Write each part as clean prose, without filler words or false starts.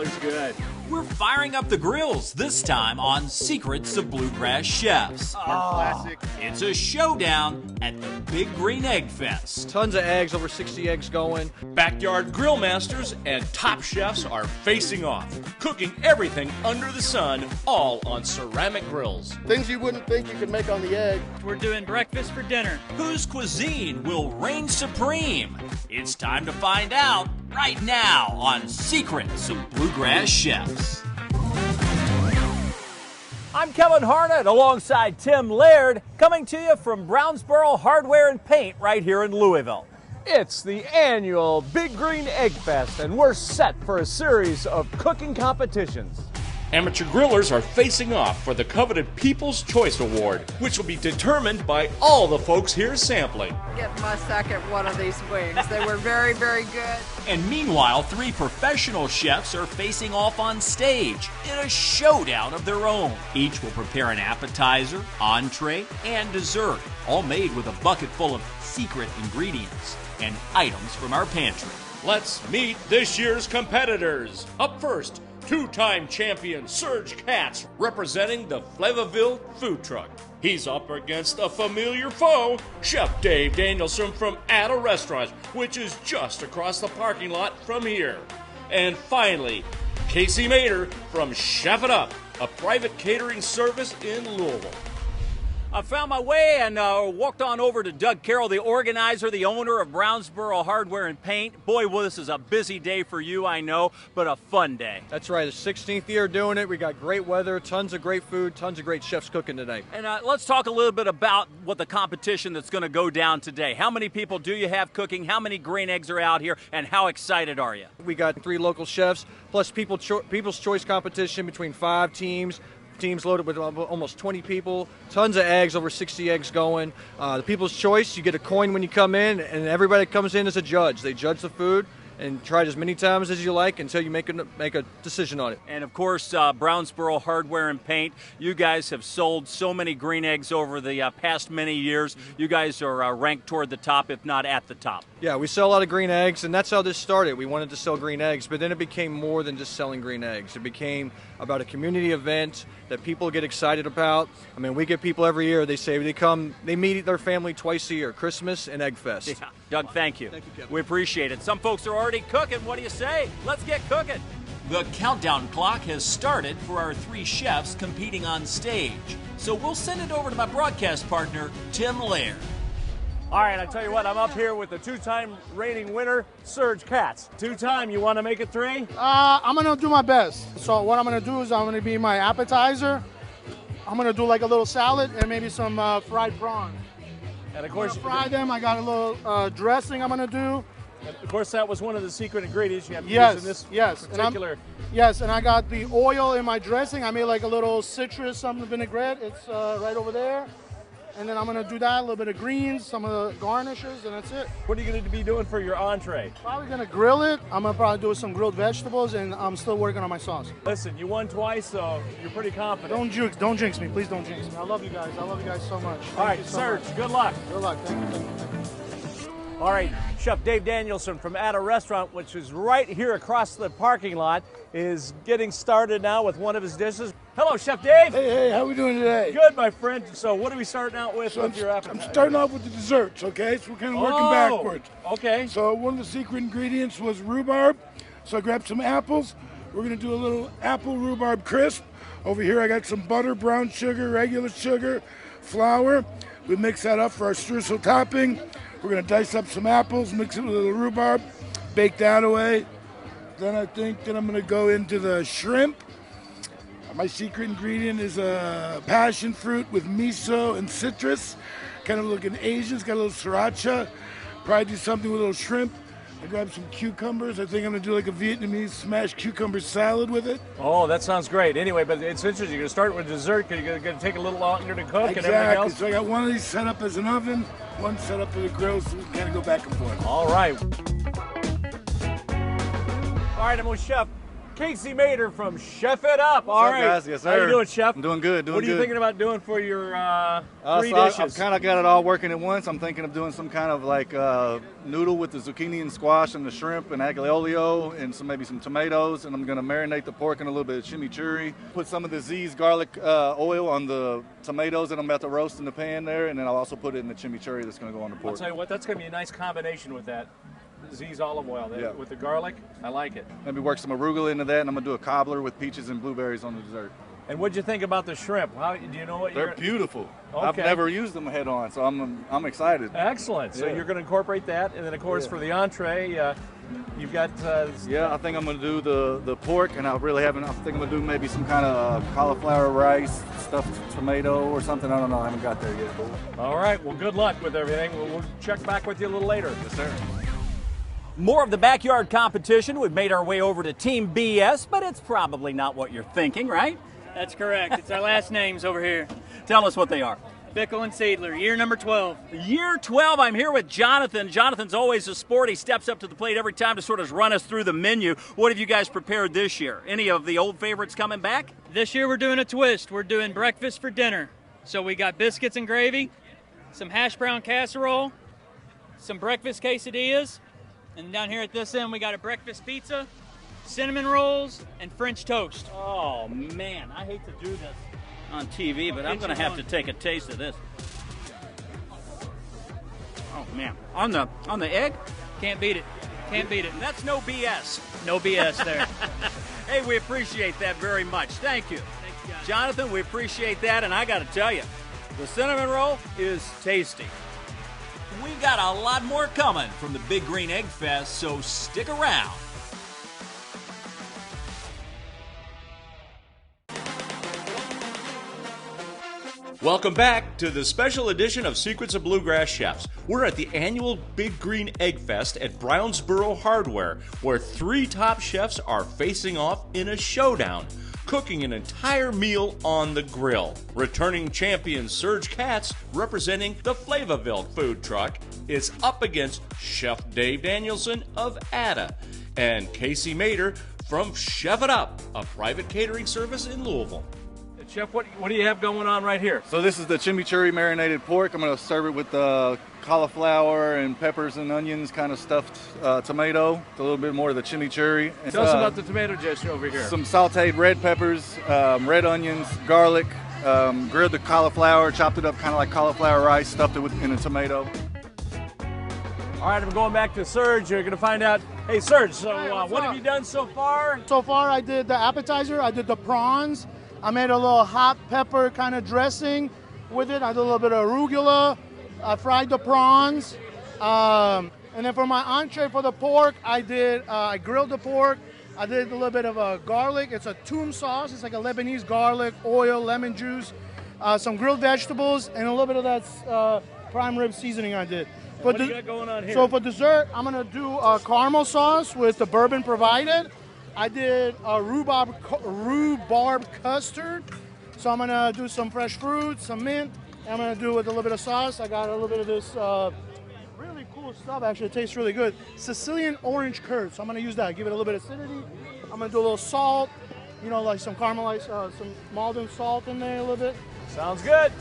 looks good. We're firing up the grills, this time on Secrets of Bluegrass Chefs. Classic. It's a showdown at the Big Green Eggfest. Tons of eggs, over 60 eggs going. Backyard grill masters and top chefs are facing off, cooking everything under the sun, all on ceramic grills. Things you wouldn't think you could make on the egg. We're doing breakfast for dinner. Whose cuisine will reign supreme? It's time to find out right now on Secrets of Bluegrass Chefs. I'm Kevin Harnett alongside Tim Laird, coming to you from Brownsboro Hardware and Paint right here in Louisville. It's the annual Big Green Egg Fest, and we're set for a series of cooking competitions. Amateur grillers are facing off for the coveted People's Choice Award, which will be determined by all the folks here sampling. Get my second one of these wings. They were very, very good. And meanwhile, 3 professional chefs are facing off on stage in a showdown of their own. Each will prepare an appetizer, entree, and dessert, all made with a bucket full of secret ingredients and items from our pantry. Let's meet this year's competitors. Up first, 2-time champion Serge Katz, representing the Flavorville food truck. He's up against a familiar foe, Chef Dave Danielson from Atta Restaurant, which is just across the parking lot from here. And finally, Casey Mater from Chef It Up, a private catering service in Louisville. I found my way and walked on over to Doug Carroll, the organizer, the owner of Brownsboro Hardware and Paint. Boy, well, this is a busy day for you, I know, but a fun day. That's right, the 16th year doing it. We got great weather, tons of great food, tons of great chefs cooking today. And let's talk a little bit about what the competition that's going to go down today. How many people do you have cooking? How many green eggs are out here? And how excited are you? We got 3 local chefs, plus People's Choice competition between 5 teams. Teams loaded with almost 20 people, tons of eggs, over 60 eggs going. The People's Choice, you get a coin when you come in, and everybody comes in as a judge. They judge the food and try it as many times as you like until you make a decision on it. And of course, Brownsboro Hardware and Paint, you guys have sold so many green eggs over the past many years. You guys are ranked toward the top, if not at the top. Yeah, we sell a lot of green eggs, and that's how this started. We wanted to sell green eggs, but then it became more than just selling green eggs. It became about a community event that people get excited about. I mean, we get people every year, they meet their family twice a year, Christmas and Eggfest. Yeah. Doug, thank you. Thank you, Kevin. We appreciate it. Some folks are already cooking. What do you say? Let's get cooking. The countdown clock has started for our 3 chefs competing on stage. So we'll send it over to my broadcast partner, Tim Laird. All right, I tell you what, I'm up here with the 2-time reigning winner, Serge Katz. 2-time, you want to make it 3? I'm going to do my best. So what I'm going to do is I'm going to be my appetizer. I'm going to do like a little salad and maybe some fried prawns. And of course, fry them. I got a little dressing I'm going to do. And of course, that was one of the secret ingredients you have to Yes, use in this yes. particular. Yes, and I got the oil in my dressing. I made like a little citrus, some vinaigrette. It's right over there. And then I'm going to do that, a little bit of greens, some of the garnishes, and that's it. What are you going to be doing for your entree? Probably going to grill it. I'm going to probably do some grilled vegetables, and I'm still working on my sauce. Listen, you won twice, so you're pretty confident. Don't jinx me. Please don't jinx me. I love you guys. I love you guys so much. All right, Serge, good luck. Good luck. Thank you. All right, Chef Dave Danielson from Atta Restaurant, which is right here across the parking lot, is getting started now with one of his dishes. Hello, Chef Dave. Hey, how we doing today? Good, my friend. So what are we starting out with your appetizer? I'm starting off with the desserts, okay? So we're kind of working backwards. Okay. So one of the secret ingredients was rhubarb. So I grabbed some apples. We're going to do a little apple rhubarb crisp. Over here I got some butter, brown sugar, regular sugar, flour. We mix that up for our streusel topping. We're going to dice up some apples, mix it with a little rhubarb, bake that away. Then I think that I'm going to go into the shrimp. My secret ingredient is a passion fruit with miso and citrus. Kind of looking Asian, it's got a little sriracha. Probably do something with a little shrimp. I grabbed some cucumbers. I think I'm going to do like a Vietnamese smashed cucumber salad with it. Oh, that sounds great. Anyway, but it's interesting. You're going to start with dessert because you're going to take a little longer to cook Exactly. and everything else. So I got one of these set up as an oven, one set up as a grill, so we can kind of go back and forth. All right. All right, I'm with Chef Casey Mater from Chef It Up. All right. Guys? Yes, sir. How you doing, Chef? I'm doing good. What are you thinking about doing for your three so dishes? I've kind of got it all working at once. I'm thinking of doing some kind of like noodle with the zucchini and squash and the shrimp and aglio olio and maybe some tomatoes. And I'm going to marinate the pork in a little bit of chimichurri. Put some of the Z's garlic oil on the tomatoes that I'm about to roast in the pan there. And then I'll also put it in the chimichurri that's going to go on the pork. I'll tell you what, that's going to be a nice combination with that Z's olive oil there, with the garlic. I like it. Maybe work some arugula into that, and I'm going to do a cobbler with peaches and blueberries on the dessert. And what'd you think about the shrimp? How do you know what They're beautiful. Okay. I've never used them head on, so I'm excited. Excellent. So you're going to incorporate that, and then of course for the entree, you've got. I think I'm going to do the pork, and I think I'm going to do maybe some kind of cauliflower rice, stuffed tomato or something. I don't know. I haven't got there yet. All right. Well, good luck with everything. We'll check back with you a little later. Yes, sir. More of the backyard competition. We've made our way over to Team BS, but it's probably not what you're thinking, right? That's correct. It's our last names over here. Tell us what they are. Bickle and Seidler, year number 12. Year 12, I'm here with Jonathan. Jonathan's always a sport. He steps up to the plate every time to sort of run us through the menu. What have you guys prepared this year? Any of the old favorites coming back? This year we're doing a twist. We're doing breakfast for dinner. So we got biscuits and gravy, some hash brown casserole, some breakfast quesadillas, and down here at this end we got a breakfast pizza, cinnamon rolls, and French toast. Oh man, I hate to do this on TV, but I'm going to have to take a taste of this. Oh man, on the egg? Can't beat it. Can't beat it. That's no BS. No BS there. Hey, we appreciate that very much. Thank you. Thanks, guys. Jonathan, we appreciate that, and I got to tell you, the cinnamon roll is tasty. We got a lot more coming from the Big Green Eggfest, so stick around. Welcome back to the special edition of Secrets of Bluegrass Chefs. We're at the annual Big Green Eggfest at Brownsboro Hardware, where 3 top chefs are facing off in a showdown, cooking an entire meal on the grill. Returning champion Serge Katz, representing the Flavaville food truck, is up against Chef Dave Danielson of Ada and Casey Mater from Chef It Up, a private catering service in Louisville. Chef, what do you have going on right here? So this is the chimichurri marinated pork. I'm going to serve it with cauliflower and peppers and onions, kind of stuffed tomato. It's a little bit more of the chimichurri. Tell us about the tomato dish over here. Some sauteed red peppers, red onions, garlic, grilled the cauliflower, chopped it up kind of like cauliflower rice, stuffed it in a tomato. All right, I'm going back to Serge. You're going to find out. Hey, Serge, so what have you done so far? So far, I did the appetizer. I did the prawns. I made a little hot pepper kind of dressing with it. I did a little bit of arugula. I fried the prawns. And then for my entree for the pork, I grilled the pork. I did a little bit of a garlic. It's a toum sauce. It's like a Lebanese garlic, oil, lemon juice, some grilled vegetables, and a little bit of that prime rib seasoning I did. What do you got going on here? So for dessert, I'm going to do a caramel sauce with the bourbon provided. I did a rhubarb custard. So I'm going to do some fresh fruit, some mint. I'm going to do it with a little bit of sauce. I got a little bit of this really cool stuff. Actually, it tastes really good. Sicilian orange curd. So I'm going to use that. Give it a little bit of acidity. I'm going to do a little salt. You know, like some caramelized, some Malden salt in there a little bit. Sounds good.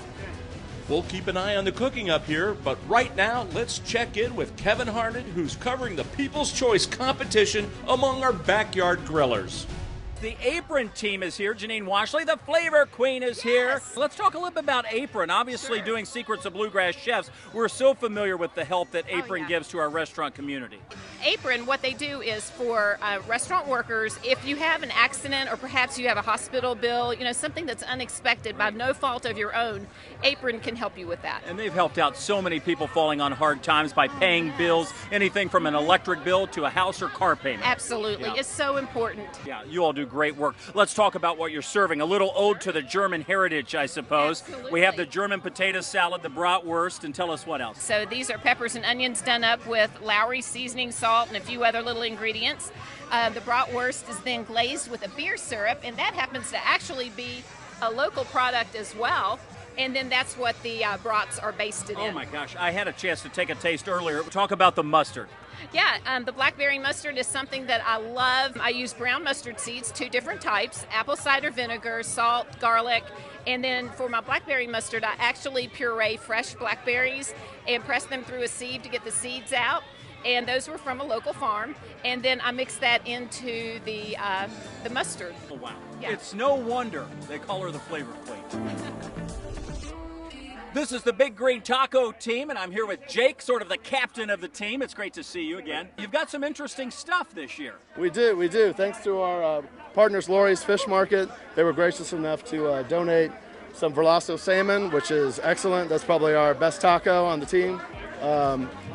We'll keep an eye on the cooking up here, but right now, let's check in with Kevin Harnett, who's covering the People's Choice competition among our backyard grillers. The Apron team is here. Janine Washley, the Flavor Queen, is here. Let's talk a little bit about Apron. Obviously, doing Secrets of Bluegrass Chefs, we're so familiar with the help that Apron gives to our restaurant community. Apron, what they do is for restaurant workers, if you have an accident or perhaps you have a hospital bill, you know, something that's unexpected by no fault of your own, Apron can help you with that. And they've helped out so many people falling on hard times by paying bills, anything from an electric bill to a house or car payment. Absolutely. Yeah. It's so important. Yeah, you all do great work. Let's talk about what you're serving. A little ode to the German heritage, I suppose. Absolutely. We have the German potato salad, the bratwurst, and tell us what else. So these are peppers and onions done up with Lowry seasoning, salt, and a few other little ingredients. The bratwurst is then glazed with a beer syrup, and that happens to actually be a local product as well. And then that's what the brats are basted in. Oh my gosh, I had a chance to take a taste earlier. Talk about the mustard. Yeah, the blackberry mustard is something that I love. I use brown mustard seeds, 2 different types, apple cider vinegar, salt, garlic, and then for my blackberry mustard, I actually puree fresh blackberries and press them through a sieve to get the seeds out. And those were from a local farm. And then I mix that into the mustard. Oh, wow. Yeah. It's no wonder they call her the Flavor Queen. This is the Big Green Taco team, and I'm here with Jake, sort of the captain of the team. It's great to see you again. You've got some interesting stuff this year. We do. Thanks to our partners, Lori's Fish Market. They were gracious enough to donate some Verlasso salmon, which is excellent. That's probably our best taco on the team.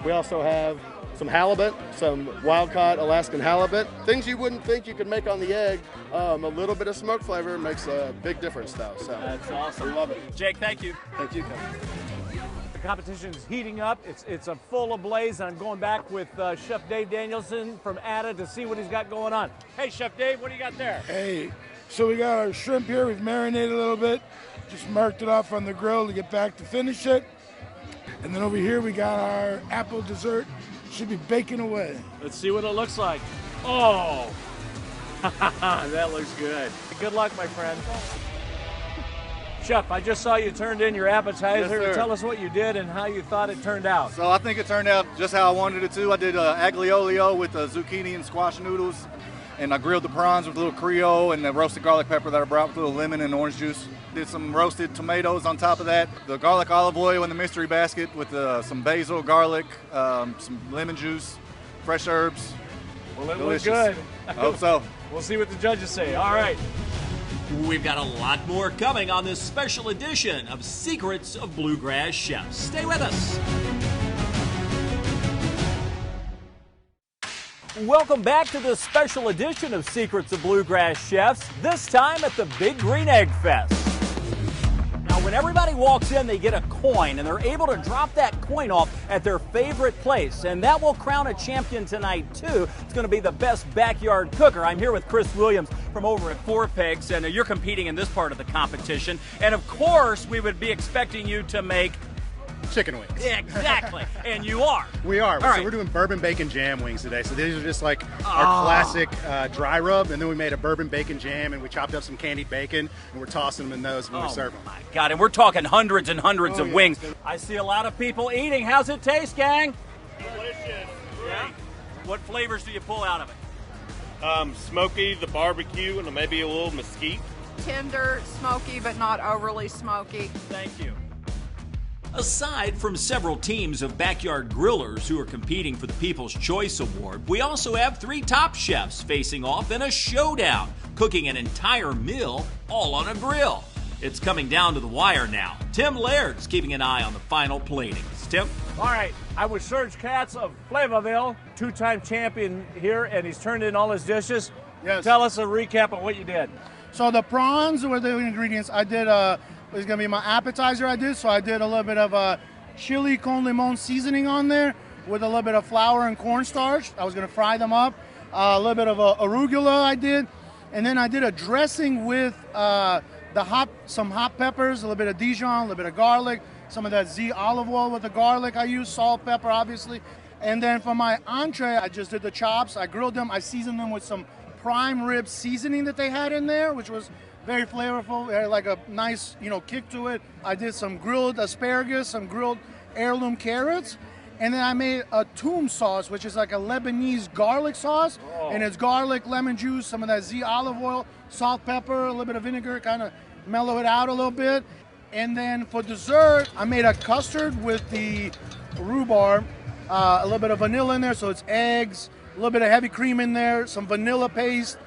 We also have some halibut, some wild-caught Alaskan halibut. Things you wouldn't think you could make on the egg. A little bit of smoke flavor makes a big difference, though. So that's awesome. We love it. Jake, thank you. Thank you, Kevin. The competition is heating up. It's a full ablaze. I'm going back with Chef Dave Danielson from Ada to see what he's got going on. Hey, Chef Dave, what do you got there? Hey, so we got our shrimp here. We've marinated a little bit. Just marked it off on the grill to get back to finish it. And then over here we got our apple dessert. Should be baking away. Let's see what it looks like. Oh, that looks good. Good luck, my friend. Chef, I just saw you turned in your appetizer. Yes, sir. Tell us what you did and how you thought it turned out. So I think it turned out just how I wanted it to. I did aglio olio with the zucchini and squash noodles, and I grilled the prawns with a little Creole and the roasted garlic pepper that I brought with a little lemon and orange juice. Did some roasted tomatoes on top of that. The garlic olive oil in the mystery basket with some basil, garlic, some lemon juice, fresh herbs. Well, it Delicious. looked good. I hope so. We'll see what the judges say. All right. We've got a lot more coming on this special edition of Secrets of Bluegrass Chefs. Stay with us. Welcome back to this special edition of Secrets of Bluegrass Chefs, this time at the Big Green Eggfest. Now, when everybody walks in, they get a coin, and they're able to drop that coin off at their favorite place, and that will crown a champion tonight, too. It's going to be the best backyard cooker. I'm here with Chris Williams from over at Four Pigs, and you're competing in this part of the competition. And, of course, we would be expecting you to make chicken wings. Exactly. And you are. We are. All So right. we're doing bourbon bacon jam wings today. So these are just like our classic dry rub, and then we made a bourbon bacon jam, and we chopped up some candied bacon, and we're tossing them in those when we serve them. My God, and we're talking hundreds and hundreds of wings. I see a lot of people eating. How's it taste, gang? Delicious. Yeah. What flavors do you pull out of it? Smoky, the barbecue, and maybe a little mesquite. Tender, smoky, but not overly smoky. Thank you. Aside from several teams of backyard grillers who are competing for the People's Choice Award, we also have 3 top chefs facing off in a showdown, cooking an entire meal all on a grill. It's coming down to the wire now. Tim Laird's keeping an eye on the final platings. Tim? All right, I'm with Serge Katz of Flavorville, 2-time champion here, and he's turned in all his dishes. Yes. Tell us a recap of what you did. So the prawns were the ingredients. I did it's gonna be my appetizer I did. So I did a little bit of chili con limon seasoning on there with a little bit of flour and cornstarch. I was gonna fry them up. A little bit of arugula I did. And then I did a dressing with some hot peppers, a little bit of Dijon, a little bit of garlic, some of that Z olive oil with the garlic I used, salt, pepper, obviously. And then for my entree, I just did the chops. I grilled them. I seasoned them with some prime rib seasoning that they had in there, which was very flavorful. It had like a nice, kick to it. I did some grilled asparagus, some grilled heirloom carrots. And then I made a toum sauce, which is like a Lebanese garlic sauce. Oh. And it's garlic, lemon juice, some of that Z olive oil, salt, pepper, a little bit of vinegar, kind of mellow it out a little bit. And then for dessert, I made a custard with the rhubarb, a little bit of vanilla in there, so it's eggs, a little bit of heavy cream in there, some vanilla paste,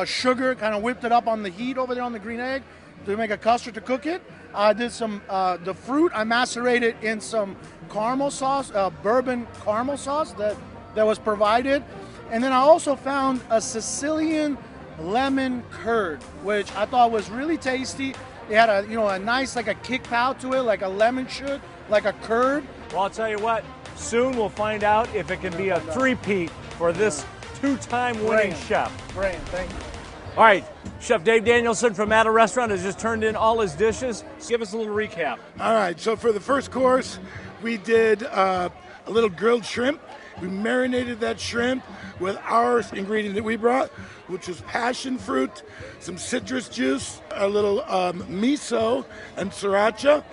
sugar, kind of whipped it up on the heat over there on the green egg to make a custard to cook it. I did some, the fruit, I macerated in some caramel sauce, bourbon caramel sauce that was provided. And then I also found a Sicilian lemon curd, which I thought was really tasty. It had a nice, like a kick pout to it, like a lemon should, like a curd. Well, I'll tell you what, soon we'll find out if it can be a three-peat for this 2-time winning chef. Great, thank you. All right, Chef Dave Danielson from Ada Restaurant has just turned in all his dishes. Give us a little recap. All right, so for the first course, we did a little grilled shrimp, We marinated that shrimp with our ingredient that we brought, which was passion fruit, some citrus juice, a little miso, and sriracha.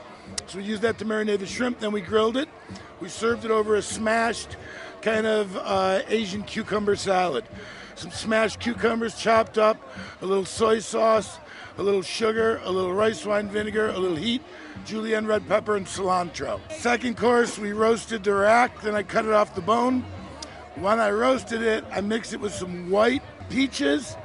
So we used that to marinate the shrimp, then we grilled it. We served it over a smashed kind of Asian cucumber salad. Some smashed cucumbers chopped up, a little soy sauce, a little sugar, a little rice wine vinegar, a little heat, julienne red pepper, and cilantro. Second course, we roasted the rack, then I cut it off the bone. When I roasted it, I mixed it with some white peaches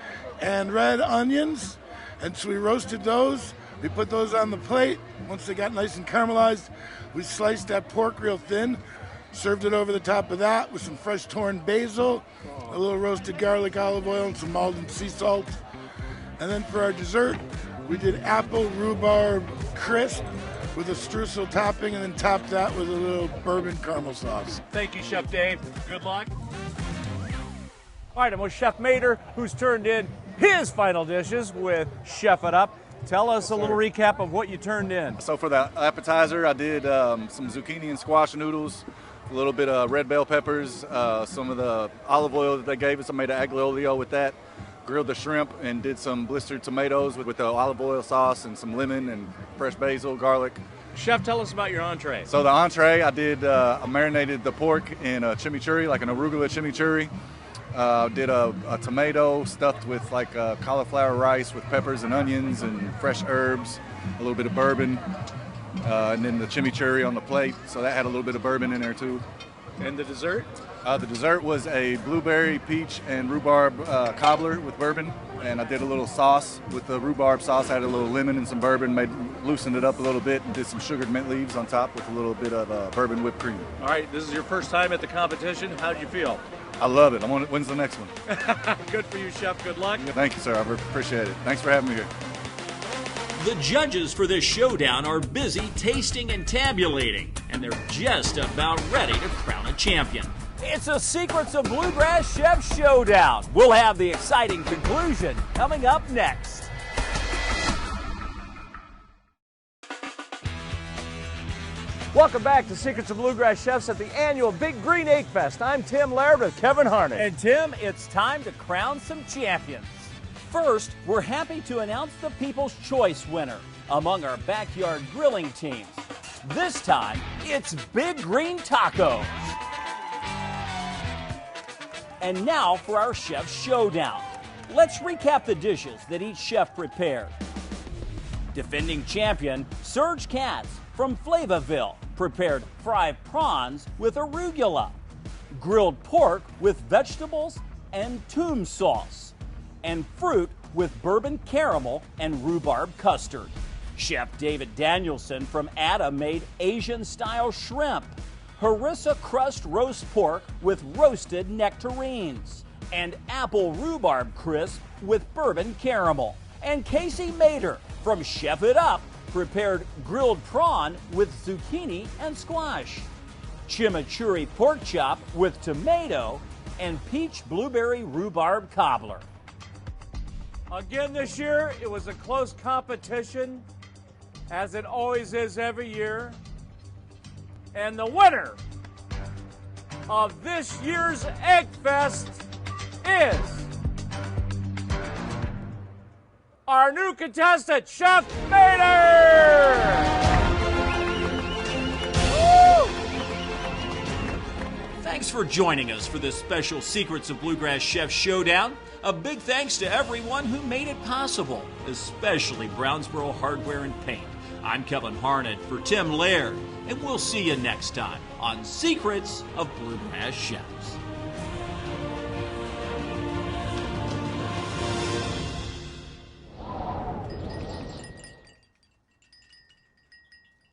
and red onions, and so we roasted those. We put those on the plate. Once they got nice and caramelized, we sliced that pork real thin, served it over the top of that with some fresh torn basil, a little roasted garlic, olive oil, and some Malden sea salt. And then for our dessert, we did apple rhubarb crisp with a streusel topping, and then topped that with a little bourbon caramel sauce. Thank you, Chef Dave. Good luck. All right, I'm with Chef Mater, who's turned in his final dishes with Chef It Up. Tell us a little recap of what you turned in. So for the appetizer, I did some zucchini and squash noodles, a little bit of red bell peppers, some of the olive oil that they gave us. I made an aglio olio with that. Grilled the shrimp and did some blistered tomatoes with the olive oil sauce and some lemon and fresh basil, garlic. Chef, tell us about your entree. So the entree, I marinated the pork in a chimichurri, like an arugula chimichurri. Did a tomato stuffed with like cauliflower rice with peppers and onions and fresh herbs, a little bit of bourbon, and then the chimichurri on the plate. So that had a little bit of bourbon in there too. And the dessert? The dessert was a blueberry, peach, and rhubarb cobbler with bourbon, and I did a little sauce with the rhubarb sauce. I had a little lemon and some bourbon, loosened it up a little bit, and did some sugared mint leaves on top with a little bit of bourbon whipped cream. All right, this is your first time at the competition. How did you feel? I love it. When's the next one? Good for you, Chef. Good luck. Thank you, sir. I appreciate it. Thanks for having me here. The judges for this showdown are busy tasting and tabulating, and they're just about ready to crown a champion. It's a Secrets of Bluegrass Chef Showdown. We'll have the exciting conclusion coming up next. Welcome back to Secrets of Bluegrass Chefs at the annual Big Green Eggfest. I'm Tim Laird with Kevin Harnett. And Tim, it's time to crown some champions. First, we're happy to announce the People's Choice winner among our backyard grilling teams. This time, it's Big Green Tacos. And now for our Chef Showdown. Let's recap the dishes that each chef prepared. Defending champion Serge Katz from Flavorville prepared fried prawns with arugula, grilled pork with vegetables and toom sauce, and fruit with bourbon caramel and rhubarb custard. Chef David Danielson from Ada made Asian-style shrimp, harissa crust roast pork with roasted nectarines, and apple rhubarb crisp with bourbon caramel. And Casey Mater from Chef It Up prepared grilled prawn with zucchini and squash, chimichurri pork chop with tomato, and peach blueberry rhubarb cobbler. Again this year, it was a close competition, as it always is every year. And the winner of this year's Eggfest is our new contestant, Chef Mater! Woo! Thanks for joining us for this special Secrets of Bluegrass Chef Showdown. A big thanks to everyone who made it possible, especially Brownsboro Hardware and Paint. I'm Kevin Harnett for Tim Laird, and we'll see you next time on Secrets of Bluegrass Chefs.